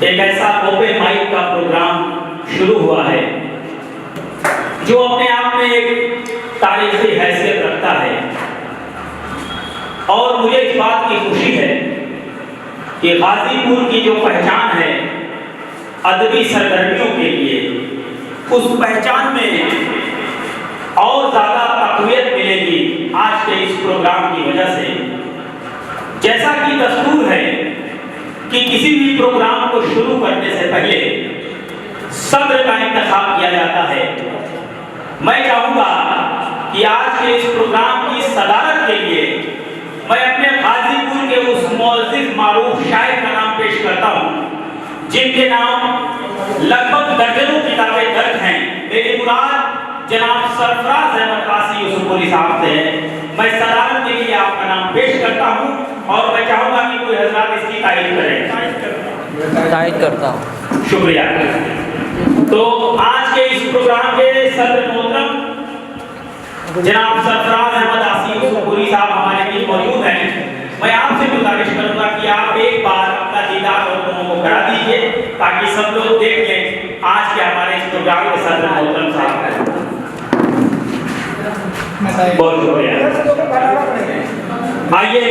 एक ऐसा open mic का प्रोग्राम शुरू हुआ है जो अपने आप में एक तारीखी हैसियत रखता है। और मुझे इस बात की खुशी है कि गाजीपुर की जो पहचान है अदबी सरगर्मियों के लिए, उस पहचान में और ज़्यादा तक़वियत मिलेगी आज के इस प्रोग्राम की वजह से। जैसा कि दस्तूर है कि किसी भी प्रोग्राम को शुरू करने से पहले सदर का इंतखाब किया जाता है, मैं चाहूँगा कि आज के इस प्रोग्राम की सदारत के लिए मैं अपने गाजीपुर के उस मौजूद मारूफ शायर का नाम पेश करता हूँ जिनके नाम लगभग दर्जनों किताबें दर्ज हैं। मेरी मुराद जनाब सरफराज अहमद कासी यूसुफपुरी साहब से है। मैं सदारत के लिए आपका नाम पेश करता हूँ और मैं चाहूँगा कि कोई हजरात इसकी तारीफ करें। तारीफ करता हूँ। शुक्रिया। तो आज के इस प्रोग्राम के सदर मोहतरम जनाब सरफराज अहमद कासी यूसुफपुरी साहब हमारे बीच मौजूद हैं। मैं आपसे गुजारिश करूंगा कि आप एक बार अपना दीदार और लोगों को करा दीजिए ताकि सब लोग देख लें आज के हमारे इस प्रोग्राम के सदर मोहतरम साहब हैं। बहुत शुक्रिया। आइए